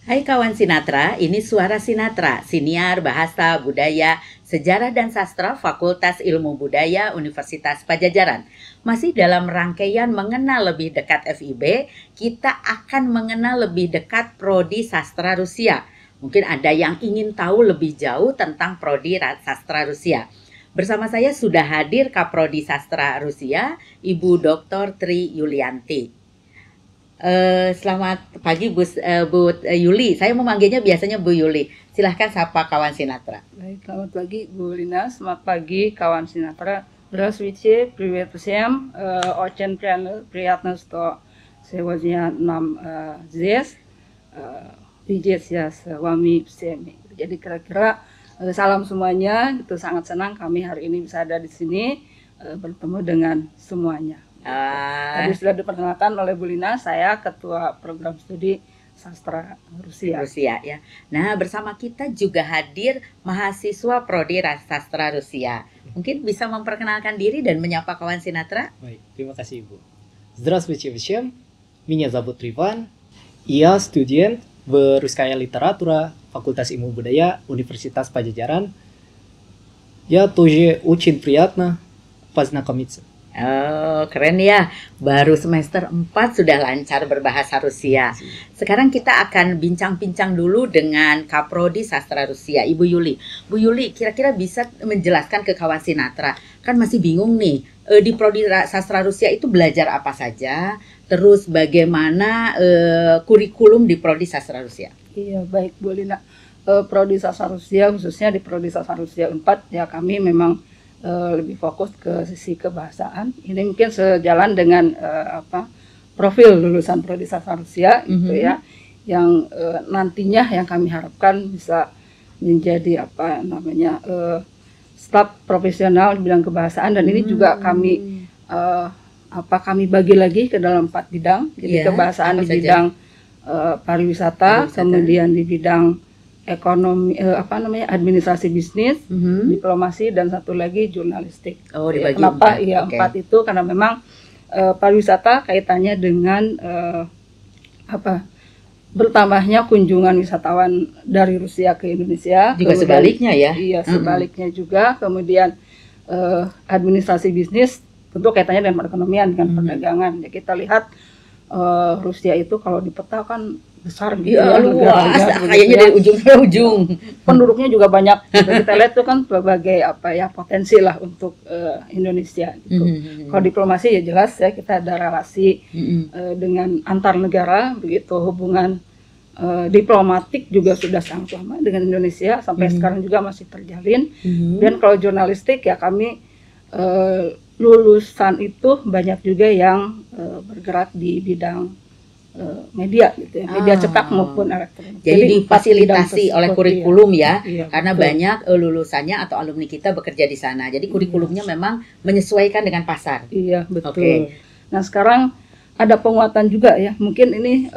Hai kawan Sinatra, ini Suara Sinatra, siniar bahasa, budaya, sejarah dan sastra Fakultas Ilmu Budaya Universitas Padjadjaran. Masih dalam rangkaian mengenal lebih dekat FIB, kita akan mengenal lebih dekat Prodi Sastra Rusia. Mungkin ada yang ingin tahu lebih jauh tentang Prodi Sastra Rusia. Bersama saya sudah hadir Kaprodi Sastra Rusia, Ibu Dr. Tri Yulianti. Selamat pagi Bu Yuli. Saya memanggilnya biasanya Bu Yuli. Silahkan sapa kawan Sinatra. Baik, selamat pagi Bu Lina, selamat pagi kawan Sinatra. Здравствуйте, привет всем. Очень приятно, что сегодня нам здесь видеть я с вами всеми. Jadi kira-kira salam semuanya. Itu sangat senang kami hari ini bisa ada di sini bertemu dengan semuanya. Tadi sudah diperkenalkan oleh Bu Lina, saya Ketua Program Studi Sastra Rusia. Ya. Nah, bersama kita juga hadir mahasiswa Prodi Sastra Rusia. Mungkin bisa memperkenalkan diri dan menyapa kawan Sinatra. Baik, terima kasih Ibu. Здравствуйте всем. Меня зовут Риван. Я студент в Русская литература, Факультет Ilmu Budaya, Universitas Padjadjaran. Я тоже очень приятно познакомиться. Oh, keren ya. Baru semester 4 sudah lancar berbahasa Rusia. Sekarang kita akan bincang-bincang dulu dengan Kaprodi Sastra Rusia, Ibu Yuli. Bu Yuli, kira-kira bisa menjelaskan ke kawan Sinatra, kan masih bingung nih, di Prodi Sastra Rusia itu belajar apa saja, terus bagaimana kurikulum di Prodi Sastra Rusia? Iya, baik Bu Lina. Prodi Sastra Rusia, khususnya di Prodi Sastra Rusia 4, ya kami memang lebih fokus ke sisi kebahasaan. Ini mungkin sejalan dengan profil lulusan Prodi Sastra Rusia itu ya, yang nantinya yang kami harapkan bisa menjadi staf profesional di bidang kebahasaan. Dan ini juga kami kami bagi lagi ke dalam 4 bidang. Jadi kebahasaan di bidang pariwisata, kemudian di bidang ekonomi, administrasi bisnis, diplomasi, dan satu lagi jurnalistik. Oh, dibagi kenapa? 4. Ya, 4 itu karena memang pariwisata kaitannya dengan bertambahnya kunjungan wisatawan dari Rusia ke Indonesia. Juga kemudian, sebaliknya ya? Iya, sebaliknya juga. Kemudian administrasi bisnis tentu kaitannya dengan perekonomian, dengan perdagangan. Ya, kita lihat Rusia itu kalau di peta kan besar gitu ya, luas, kayaknya dari ujung ke ujung. Penduduknya juga banyak. Gitu. Kita lihat itu kan sebagai potensi lah untuk Indonesia. Gitu. Kalau diplomasi ya jelas ya, kita ada relasi dengan antar negara, begitu hubungan diplomatik juga sudah sangat lama dengan Indonesia, sampai sekarang juga masih terjalin. Dan kalau jurnalistik ya kami lulusan itu banyak juga yang bergerak di bidang media gitu ya, media cetak maupun elektronik. Jadi difasilitasi oleh kurikulum ya, iya, karena betul. banyak lulusannya atau alumni kita bekerja di sana. Jadi kurikulumnya memang menyesuaikan dengan pasar. Iya, betul. Oke. Nah, sekarang ada penguatan juga ya. Mungkin ini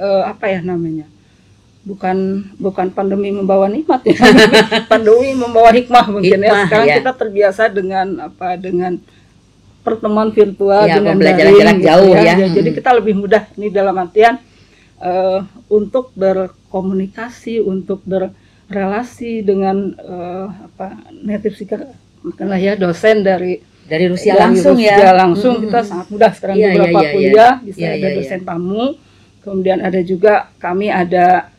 bukan pandemi membawa nikmat ya. Pandemi membawa hikmah mungkin ya. Sekarang kita terbiasa dengan pertemuan virtual, ya, dengan pembelajaran daring, jarak gitu jauh ya. Jadi kita lebih mudah ini dalam artian untuk berkomunikasi, untuk berrelasi dengan native speaker, mungkinlah ya, dosen dari Rusia langsung Rusia ya. langsung kita sangat mudah sekarang beberapa kuliah bisa ada dosen tamu. Kemudian ada juga kami ada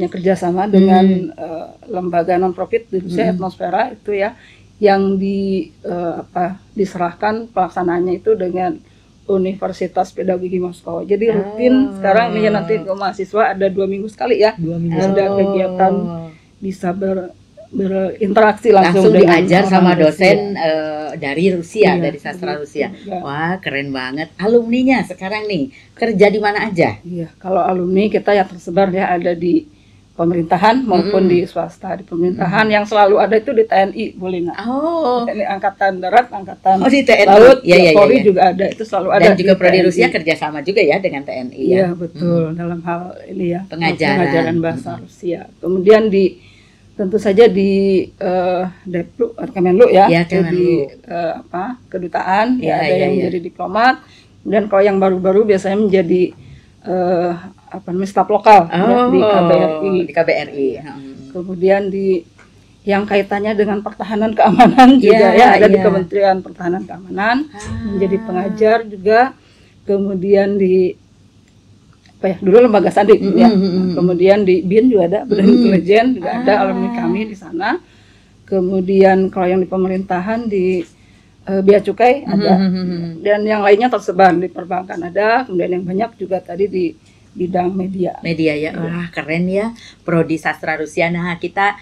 kerjasama dengan lembaga non profit di Rusia, Atmosfera itu ya, yang diserahkan pelaksanaannya itu dengan Universitas Pedagogi Moskow. Jadi rutin sekarang ini nanti ke mahasiswa ada 2 minggu sekali ya. 2 minggu ada kegiatan bisa berinteraksi langsung diajar sama Rusia. dosen dari Rusia, dari sastra Rusia. Ya. Wah, keren banget. Alumninya sekarang nih kerja di mana aja? Iya, kalau alumni kita yang tersebar ya ada di pemerintahan maupun di swasta. Di pemerintahan yang selalu ada itu di TNI, boleh nggak? Oh, TNI Angkatan Darat, Angkatan di TNI. Laut, ya, Polri juga ada, itu selalu ada. Dan juga Prodi TNI. Rusia kerjasama juga ya dengan TNI ya. Iya, betul, dalam hal ini ya, pengajaran bahasa Rusia. Kemudian tentu saja di Deplu, Kemenlu ya, di kedutaan, ada yang menjadi diplomat. Dan kalau yang baru-baru biasanya menjadi apa namanya staf lokal ya, di KBRI. Di KBRI. Kemudian di yang kaitannya dengan pertahanan keamanan juga ya, ada di Kementerian Pertahanan Keamanan, menjadi pengajar juga. Kemudian di apa ya, dulu lembaga Sadik ya. Kemudian di BIN juga ada, Badan Intelijen juga ada alumni kami di sana. Kemudian kalau yang di pemerintahan di Bea Cukai ada, dan yang lainnya tersebar di perbankan ada. Kemudian yang banyak juga tadi di bidang media. Media ya, wah keren ya, Prodi Sastra Rusia. Nah kita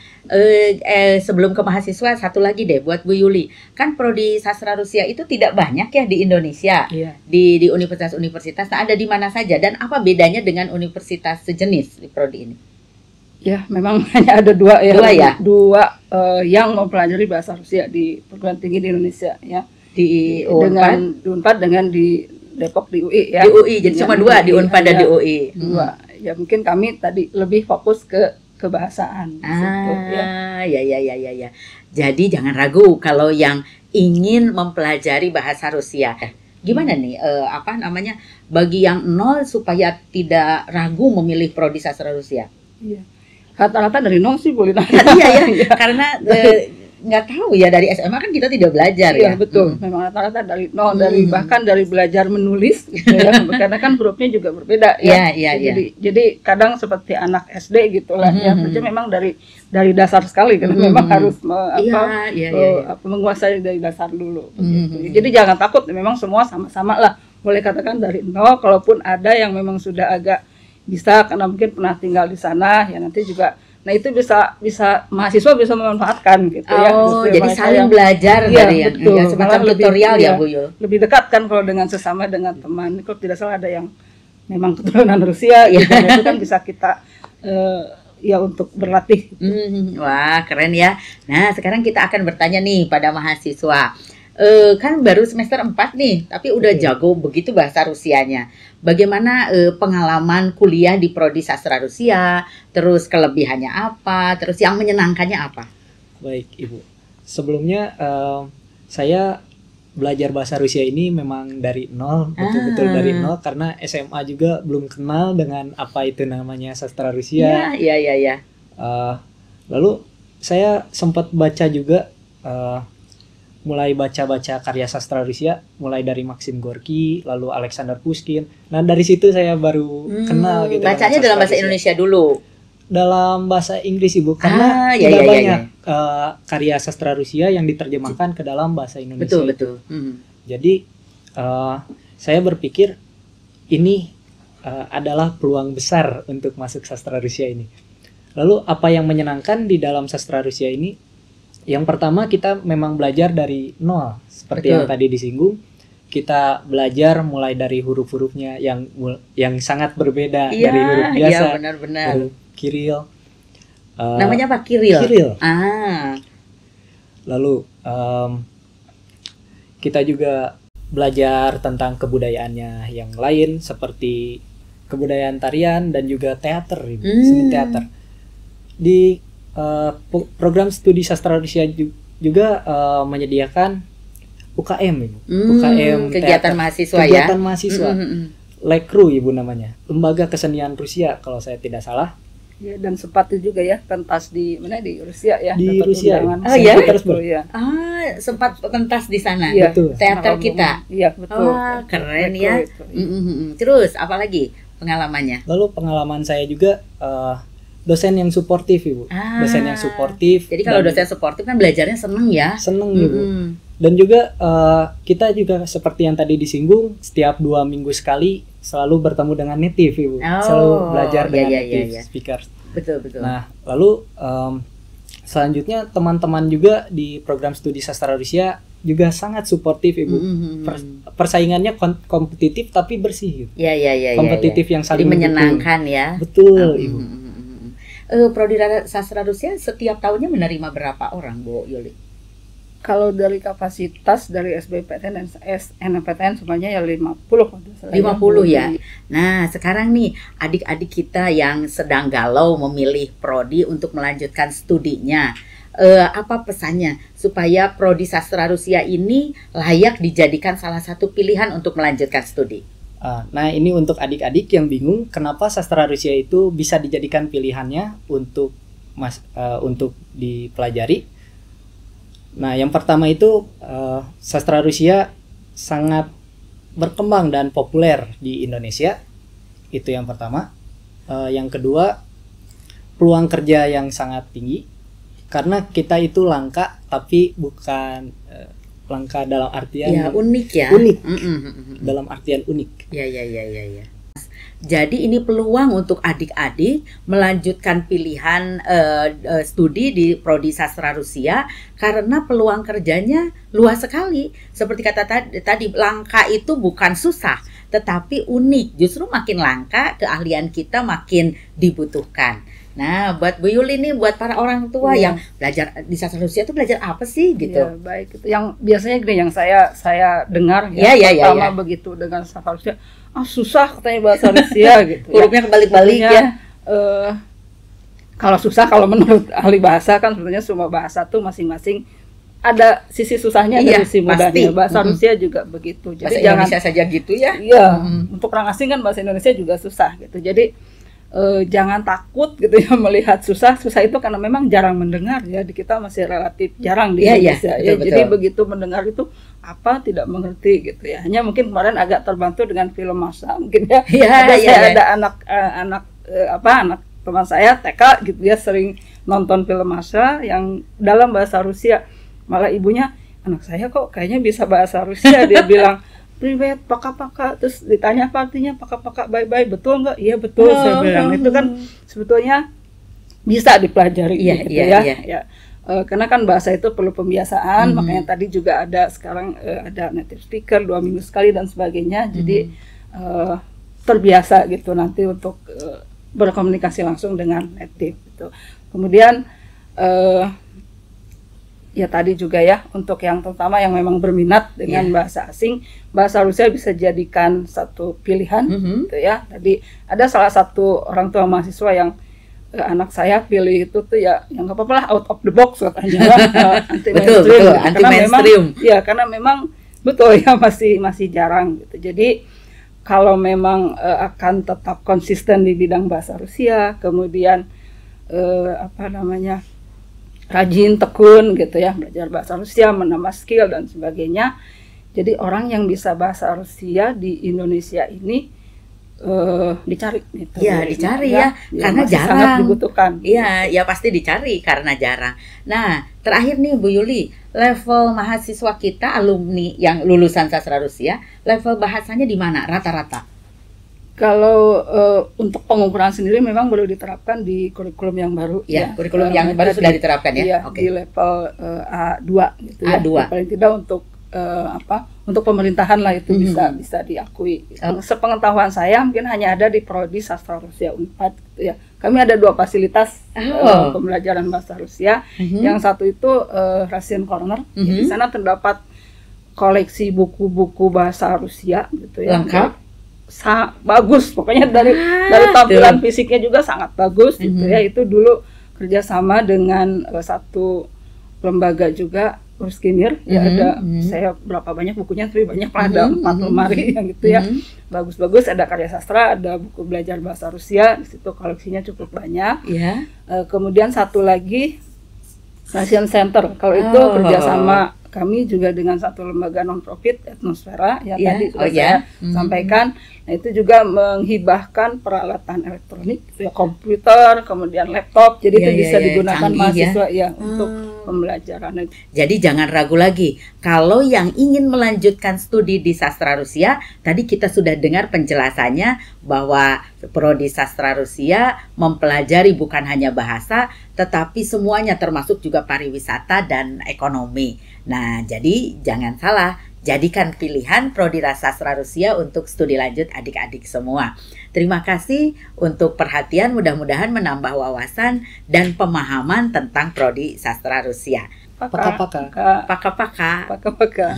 sebelum ke mahasiswa satu lagi deh buat Bu Yuli. Kan Prodi Sastra Rusia itu tidak banyak ya di Indonesia, di universitas-universitas. Nah, ada di mana saja dan apa bedanya dengan universitas sejenis di Prodi ini? Ya, memang hanya ada dua ya. Dua yang mempelajari bahasa Rusia di perguruan tinggi di Indonesia ya. Di Unpad dengan di Depok di UI ya. Di UI, jadi cuma dua di Unpad dan di UI. Dua. Ya mungkin kami tadi lebih fokus ke kebahasaan. Ya. Jadi jangan ragu kalau yang ingin mempelajari bahasa Rusia. Gimana nih bagi yang nol supaya tidak ragu memilih Prodi Sastra Rusia? Iya. Rata-rata dari nol sih boleh nanya. Iya. Karena nggak tahu ya, dari SMA kan kita tidak belajar ya. Betul. Memang rata-rata dari nol, bahkan dari belajar menulis gitu ya. Karena kan hurufnya juga berbeda ya. Jadi kadang seperti anak SD gitulah ya. Jadi memang dari dasar sekali kan, memang harus menguasai dari dasar dulu. Jadi jangan takut, memang semua sama-sama lah. Boleh katakan dari nol, kalaupun ada yang memang sudah agak bisa karena mungkin pernah tinggal di sana ya, nanti juga. Nah itu bisa mahasiswa bisa memanfaatkan gitu ya. Jadi saling belajar dari semacam tutorial ya Bu Yul. Lebih dekat kan kalau dengan sesama dengan teman. Kalau tidak salah ada yang memang keturunan Rusia gitu. Itu kan bisa kita untuk berlatih. Wah keren ya. Nah sekarang kita akan bertanya nih pada mahasiswa. Kan baru semester 4 nih, tapi udah jago begitu bahasa Rusianya. Bagaimana pengalaman kuliah di Prodi Sastra Rusia, terus kelebihannya apa, terus yang menyenangkannya apa? Baik Ibu, sebelumnya saya belajar bahasa Rusia ini memang dari nol, betul-betul dari nol, karena SMA juga belum kenal dengan apa itu namanya sastra Rusia. Iya. Lalu saya sempat baca juga, mulai baca-baca karya sastra Rusia, mulai dari Maxim Gorky, lalu Alexander Pushkin. Nah dari situ saya baru kenal gitu. Bacanya dalam bahasa Indonesia dulu? Dalam bahasa Inggris Ibu, karena banyak karya sastra Rusia yang diterjemahkan ke dalam bahasa Indonesia. Betul. Jadi saya berpikir ini adalah peluang besar untuk masuk sastra Rusia ini. Lalu apa yang menyenangkan di dalam sastra Rusia ini? Yang pertama kita memang belajar dari nol, seperti yang tadi disinggung. Kita belajar mulai dari huruf-hurufnya yang sangat berbeda dari huruf biasa. Iya, benar-benar. Huruf Kiril. Namanya apa? Kiril. Lalu kita juga belajar tentang kebudayaannya yang lain, seperti kebudayaan tarian dan juga teater, seni teater. Di program studi sastra Rusia juga menyediakan UKM, Ibu. UKM kegiatan teater, mahasiswa kegiatan mahasiswa. Lekru Ibu namanya, Lembaga Kesenian Rusia kalau saya tidak salah. Ya, dan sempat juga ya pentas di Rusia ya. Di Rusia. Sempat pentas di sana. Iya, betul. Teater kita. Iya, betul. Keren ya. Terus apa lagi pengalamannya? Lalu pengalaman saya juga dosen yang suportif Ibu. Dosen yang suportif. Jadi kalau dosen suportif kan belajarnya seneng ya? Seneng Ibu. Dan juga kita juga seperti yang tadi disinggung, setiap 2 minggu sekali selalu bertemu dengan native Ibu. Selalu belajar dengan native speaker. Betul. Nah lalu selanjutnya teman-teman juga di program studi sastra Rusia juga sangat suportif Ibu. Persaingannya kompetitif tapi bersih. Iya. Kompetitif yang saling menyenangkan ya. Betul Ibu. Prodi Sastra Rusia setiap tahunnya menerima berapa orang, Bu Yuli? Kalau dari kapasitas dari SBMPTN dan SNMPTN semuanya ya 50. 50 ya. Nah, sekarang nih adik-adik kita yang sedang galau memilih prodi untuk melanjutkan studinya. Apa pesannya supaya Prodi Sastra Rusia ini layak dijadikan salah satu pilihan untuk melanjutkan studi? Nah, ini untuk adik-adik yang bingung kenapa sastra Rusia itu bisa dijadikan pilihannya untuk untuk dipelajari. Nah, yang pertama itu sastra Rusia sangat berkembang dan populer di Indonesia. Itu yang pertama. Yang kedua, peluang kerja yang sangat tinggi karena kita itu langka, tapi bukan langka dalam artian Ya, unik ya. unik. Dalam artian unik. Ya. Jadi ini peluang untuk adik-adik melanjutkan pilihan studi di Prodi Sastra Rusia karena peluang kerjanya luas sekali. Seperti kata tadi, langka itu bukan susah, tetapi unik. Justru makin langka, keahlian kita makin dibutuhkan. Nah, buat Bu Yuli nih, buat para orang tua yang belajar di sastra Rusia itu belajar apa sih gitu? Ya, baik itu. Yang biasanya gini yang saya dengar pertama begitu dengan sastra Rusia, susah katanya bahasa Rusia gitu. Hurufnya kebalik-balik ya. Kalau susah, kalau menurut ahli bahasa kan sebenarnya semua bahasa tuh masing-masing ada sisi susahnya, ada sisi mudahnya. Bahasa Rusia juga begitu. Jadi bahasa Indonesia saja gitu ya? Iya, untuk orang asing kan bahasa Indonesia juga susah gitu. Jadi jangan takut gitu ya melihat susah itu karena memang jarang mendengar ya, di kita masih relatif jarang di Indonesia ya. Betul. Jadi begitu mendengar itu apa tidak mengerti gitu ya. Hanya mungkin kemarin agak terbantu dengan film masa mungkin ya. Ada anak teman saya TK gitu ya, sering nonton film masa yang dalam bahasa Rusia. Malah ibunya, anak saya kok kayaknya bisa bahasa Rusia. Dia bilang, "Privet, paka-paka." Terus ditanya apa artinya paka-paka, bye-bye, betul nggak? Iya betul, saya bilang. Itu kan sebetulnya bisa dipelajari gitu ya. Karena kan bahasa itu perlu pembiasaan, makanya tadi juga ada sekarang ada native speaker 2 minggu sekali dan sebagainya. Jadi terbiasa gitu nanti untuk berkomunikasi langsung dengan native gitu. Kemudian ya tadi juga ya, untuk yang terutama yang memang berminat dengan bahasa asing, bahasa Rusia bisa jadikan satu pilihan gitu ya. Tadi ada salah satu orang tua mahasiswa yang anak saya pilih itu tuh ya yang nggak apa-apa lah, out of the box katanya, anti mainstream. Betul, anti mainstream. Ya karena memang betul ya masih jarang gitu. Jadi kalau memang akan tetap konsisten di bidang bahasa Rusia, kemudian rajin, tekun gitu ya, belajar bahasa Rusia, menambah skill dan sebagainya. Jadi orang yang bisa bahasa Rusia di Indonesia ini dicari gitu. Ya, dicari ya karena jarang. Sangat dibutuhkan. Iya, ya pasti dicari karena jarang. Nah, terakhir nih Bu Yuli, level mahasiswa kita, alumni yang lulusan sastra Rusia, level bahasanya di mana rata-rata? Kalau untuk pengukuran sendiri memang baru diterapkan di kurikulum yang baru. Ya, kurikulum yang baru sudah diterapkan ya. Iya, di level A2 gitu ya. A2. Paling tidak untuk untuk pemerintahan lah itu bisa diakui. Sepengetahuan saya mungkin hanya ada di Prodi Sastra Rusia Unpad gitu ya. Kami ada 2 fasilitas pembelajaran bahasa Rusia. Yang satu itu Russian Corner. Di sana terdapat koleksi buku-buku bahasa Rusia gitu ya. Lengkap. Bagus pokoknya dari tampilan fisiknya juga sangat bagus gitu ya. Itu dulu kerjasama dengan satu lembaga juga, Ruskinir ya, ada saya berapa banyak bukunya, tapi banyak lah, ada 4 lemari yang gitu ya, bagus-bagus, ada karya sastra, ada buku belajar bahasa Rusia, di situ koleksinya cukup banyak. Kemudian satu lagi Russian Center, kalau itu kerjasama kami juga dengan satu lembaga non-profit, Etnosfera, yang tadi sudah saya sampaikan. Nah, itu juga menghibahkan peralatan elektronik, ya, komputer, kemudian laptop, jadi itu bisa digunakan mahasiswa untuk pembelajaran. Jadi jangan ragu lagi, kalau yang ingin melanjutkan studi di sastra Rusia, tadi kita sudah dengar penjelasannya bahwa Prodi Sastra Rusia mempelajari bukan hanya bahasa, tetapi semuanya termasuk juga pariwisata dan ekonomi. Nah, jadi jangan salah, jadikan pilihan Prodi Sastra Rusia untuk studi lanjut adik-adik semua. Terima kasih untuk perhatian, mudah-mudahan menambah wawasan dan pemahaman tentang Prodi Sastra Rusia. Paka-paka. Paka-paka. Paka-paka.